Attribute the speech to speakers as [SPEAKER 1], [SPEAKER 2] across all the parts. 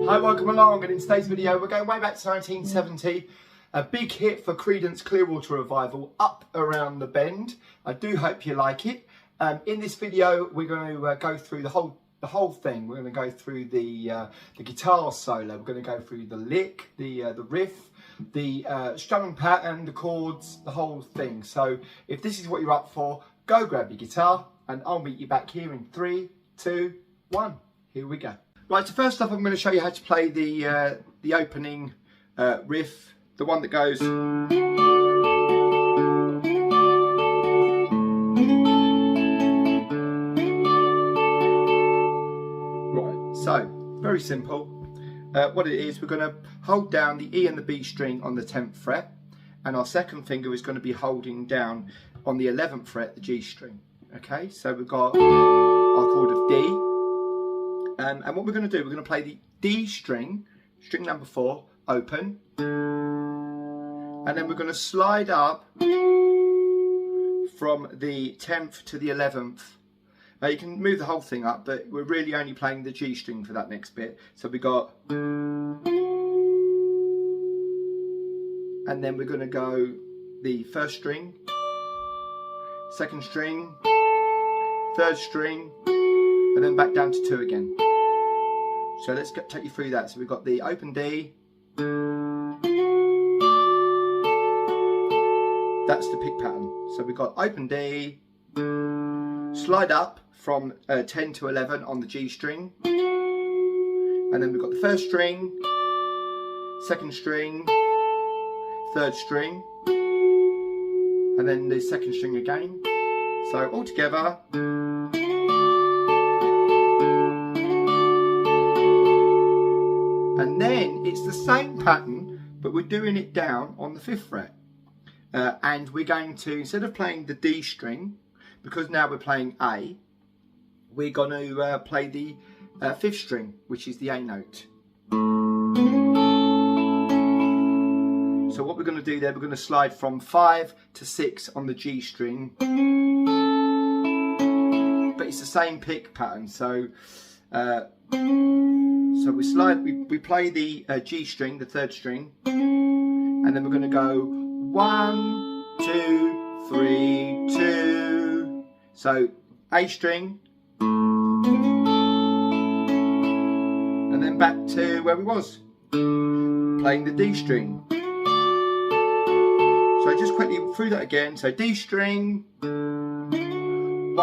[SPEAKER 1] Hi, welcome along, and in today's video we're going way back to 1970. A big hit for Creedence Clearwater Revival, Up Around the Bend. I do hope you like it. In this video we're going to go through the whole thing. We're going to go through the guitar solo. We're going to go through the lick, the riff, the strumming pattern, the chords, the whole thing. So if this is what you're up for, go grab your guitar and I'll meet you back here in 3, 2, 1. Here we go. Right, so first off I'm going to show you how to play the opening riff, the one that goes. Right, so very simple. What it is, we're going to hold down the E and the B string on the 10th fret, and our second finger is going to be holding down on the 11th fret the G string. Okay, so we've got our chord of D. And what we're going to do, we're going to play the D string, string number 4, open, and then we're going to slide up from the 10th to the 11th. Now you can move the whole thing up, but we're really only playing the G string for that next bit. So we got, and then we're going to go the first string, second string, third string, and then back down to 2 again. So let's take you through that. So we've got the open D, that's the pick pattern. So we've got open D, slide up from 10 to 11 on the G string, and then we've got the first string, second string, third string, and then the second string again. So all together. And then it's the same pattern, but we're doing it down on the 5th fret. And we're going to, instead of playing the D string, because now we're playing A, we're going to play the 5th string, which is the A note. So what we're going to do there, we're going to slide from 5 to 6 on the G string. But it's the same pick pattern, so we slide, we play the G string, the 3rd string, and then we're going to go 1, 2, 3, 2. So A string, and then back to where we was, playing the D string. So just quickly through that again. So D string, 1,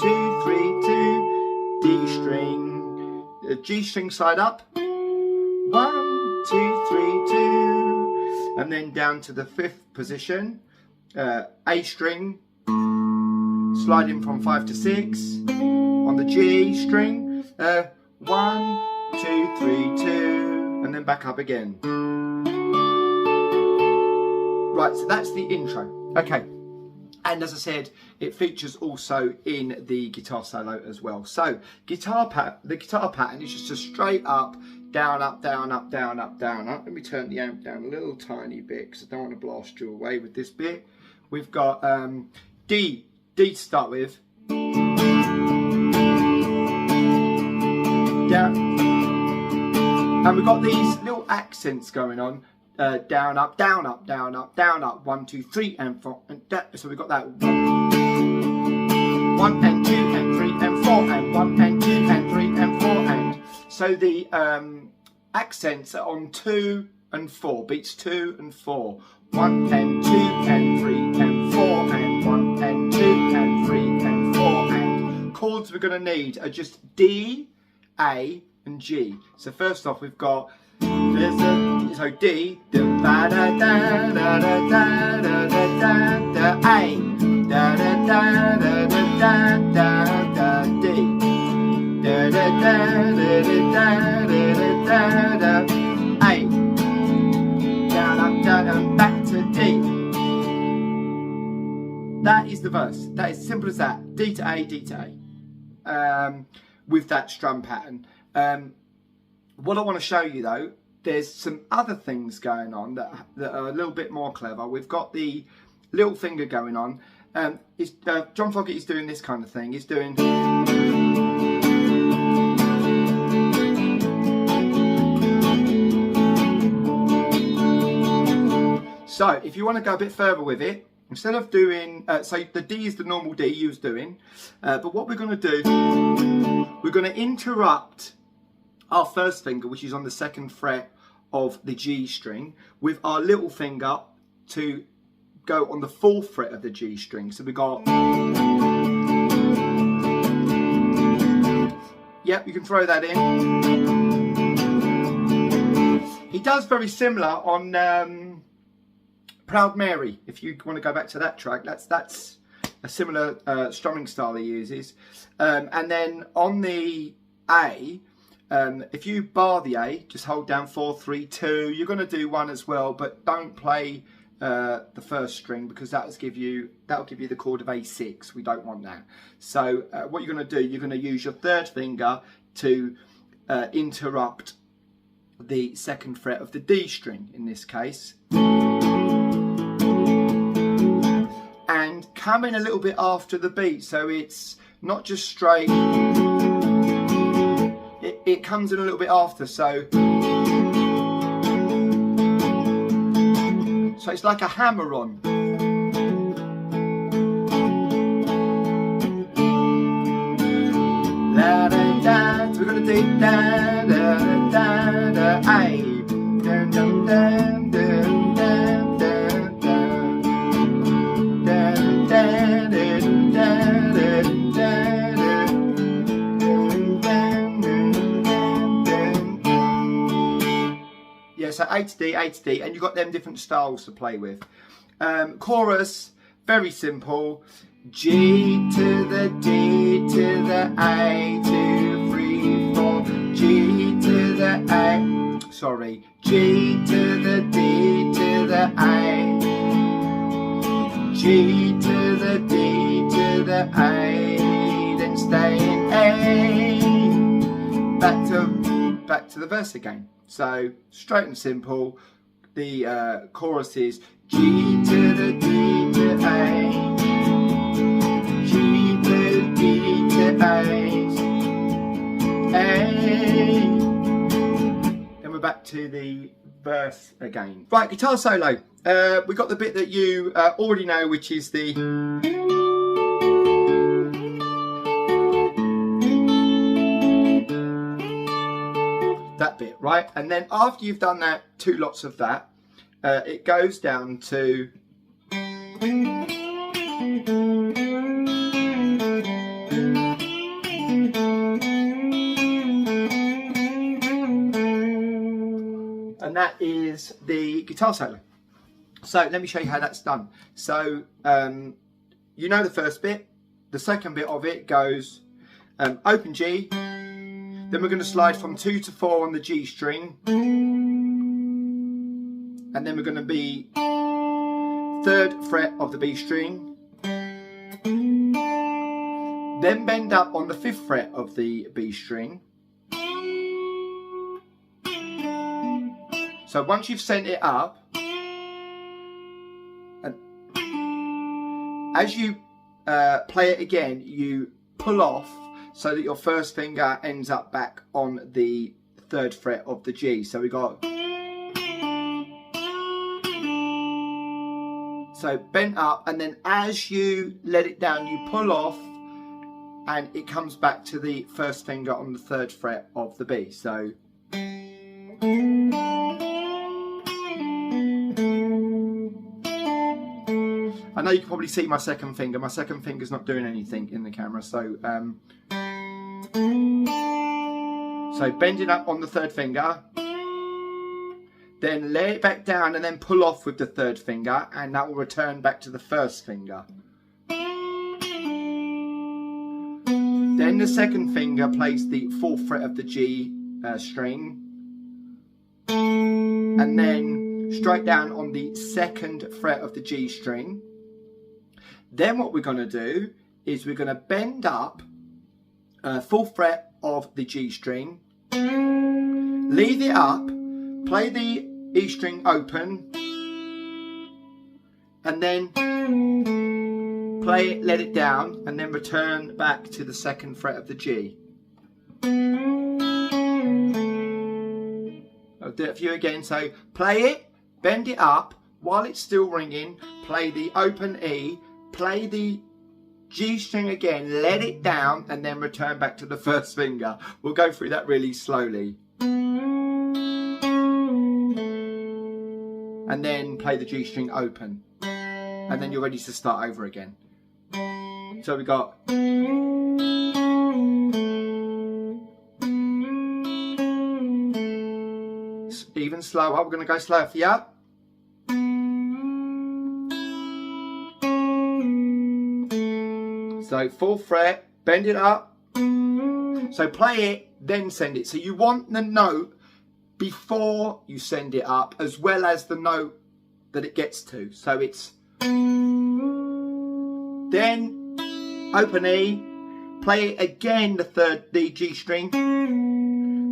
[SPEAKER 1] 2, 3, 2, D string. G string side up, 1, 2, 3, 2, and then down to the 5th position, A string, sliding from 5 to 6, on the G string, 1, 2, 3, 2, and then back up again. Right, so that's the intro. Okay. And as I said, it features also in the guitar solo as well. So the guitar pattern is just a straight up, down, up, down, up, down, up, down, up. Let me turn the amp down a little tiny bit because I don't want to blast you away with this bit. We've got D to start with. Down. And we've got these little accents going on. Down, up, down, up, down, up, down, up. 1, 2, 3, and 4. And so we've got that 1 and 2 and 3 and 4 and 1 and 2 and 3 and 4 and. So the accents are on 2 and 4. Beats 2 and 4. 1 and 2 and 3 and 4 and 1 and 2 and 3 and 4 and. Chords we're going to need are just D, A, and G. So first off, we've got so D, da da da da da da da da da, A, da da da da da da da D, da da da da da da da A, down up down and back to D. That is the verse. That is simple as that. D to A, D to A. With that strum pattern. What I want to show you though, there's some other things going on that are a little bit more clever. We've got the little finger going on. John Fogerty's doing this kind of thing. He's doing So if you want to go a bit further with it, instead of doing, so the D is the normal D you was doing, but what we're going to do, we're going to interrupt our first finger, which is on the 2nd fret of the G string, with our little finger to go on the 4th fret of the G string. So we got, yep, you can throw that in. He does very similar on Proud Mary. If you want to go back to that track, that's a similar strumming style he uses. And then on the A, if you bar the A, just hold down 4, 3, 2. You're going to do 1 as well, but don't play the first string, because that'll give you the chord of A6. We don't want that. So what you're going to do, you're going to use your 3rd finger to interrupt the 2nd fret of the D string in this case, and come in a little bit after the beat, so it's not just straight, it comes in a little bit after, so it's like a hammer on. Da, da, da. So we're going to do da, da, da, da, A. Da, da, da, da, da, da, da, da. Yeah, so A to D, A to D, and you've got them different styles to play with. Chorus, very simple. G to the D to the A, 2, 3, 4. G to the A, sorry. G to the D to the A. G to the D to the A, then stay in A. Back to the verse again. So straight and simple. The chorus is G to the D to A, G to D to A, A. Then we're back to the verse again. Right, guitar solo. We got the bit that you already know, which is the that bit, right? And then after you've done that, 2 lots of that, it goes down to and that is the guitar solo. So let me show you how that's done. So you know the first bit. The second bit of it goes open G, then we're going to slide from 2 to 4 on the G string, and then we're going to be 3rd fret of the B string, then bend up on the 5th fret of the B string. So once you've sent it up, and as you play it again, you pull off so that your first finger ends up back on the 3rd fret of the G. So we got, so bent up, and then as you let it down, you pull off, and it comes back to the first finger on the 3rd fret of the B. So I know you can probably see my second finger. My second finger's not doing anything in the camera. So so bending up on the 3rd finger, then lay it back down and then pull off with the 3rd finger, and that will return back to the 1st finger. Then the 2nd finger plays the 4th fret of the G string, and then straight down on the 2nd fret of the G string. Then what we're going to do is we're going to bend up 4th fret of the G string, leave it up, play the E string open, and then play it, let it down, and then return back to the 2nd fret of the G. I'll do it for you again. So play it, bend it up, while it's still ringing, play the open E, play the G string again, let it down, and then return back to the first finger. We'll go through that really slowly. And then play the G string open. And then you're ready to start over again. So we got... Even slower, we're going to go slower for you. So 4th fret, bend it up. So play it, then send it. So you want the note before you send it up, as well as the note that it gets to. So it's then open E, play it again, the G string,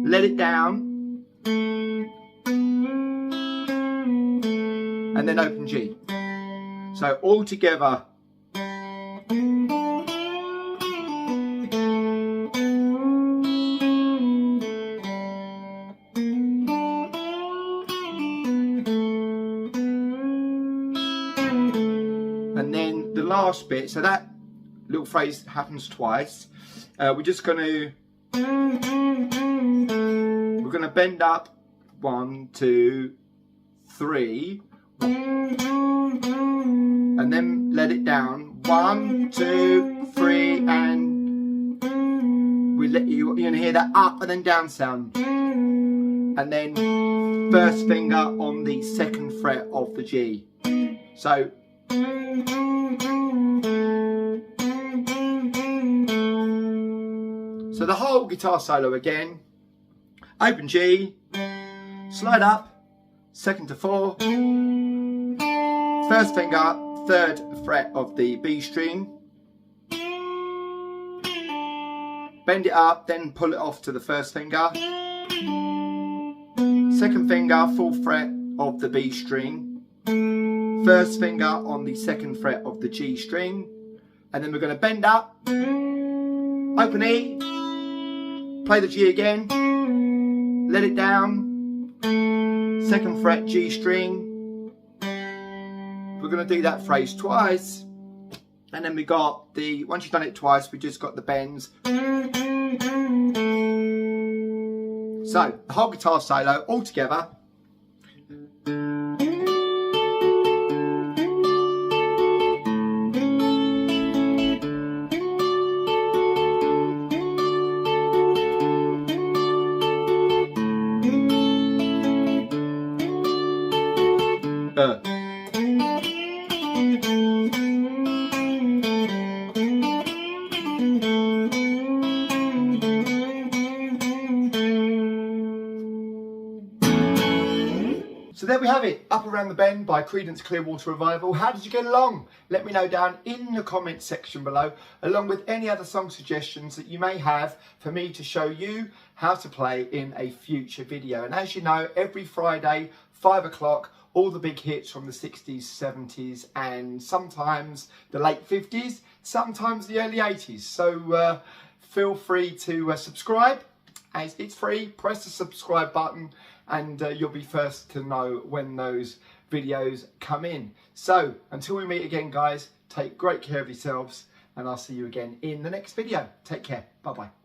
[SPEAKER 1] let it down, and then open G. So all together. And then the last bit, so that little phrase happens twice. We're just going to, bend up 1, 2, 3, and then let it down 1, 2, 3, and you're going to hear that up and then down sound, and then first finger on the 2nd fret of the G. So the whole guitar solo again. Open G, slide up, 2nd to 4, first finger, 3rd fret of the B string, bend it up, then pull it off to the 1st finger, 2nd finger, 4th fret of the B string, 1st finger on the 2nd fret of the G string, and then we're going to bend up, open E, play the G again, let it down, 2nd fret G string. We're going to do that phrase twice, and then we got the, once you've done it twice, we just got the bends. So the whole guitar solo all together. So there we have it, Up Around the Bend by Creedence Clearwater Revival. How did you get along? Let me know down in the comments section below, along with any other song suggestions that you may have for me to show you how to play in a future video. And as you know, every Friday, 5 o'clock, all the big hits from the 60s, 70s, and sometimes the late 50s, sometimes the early 80s. So feel free to subscribe. As it's free, press the subscribe button and you'll be first to know when those videos come in. So until we meet again, guys, take great care of yourselves, and I'll see you again in the next video. Take care. Bye-bye.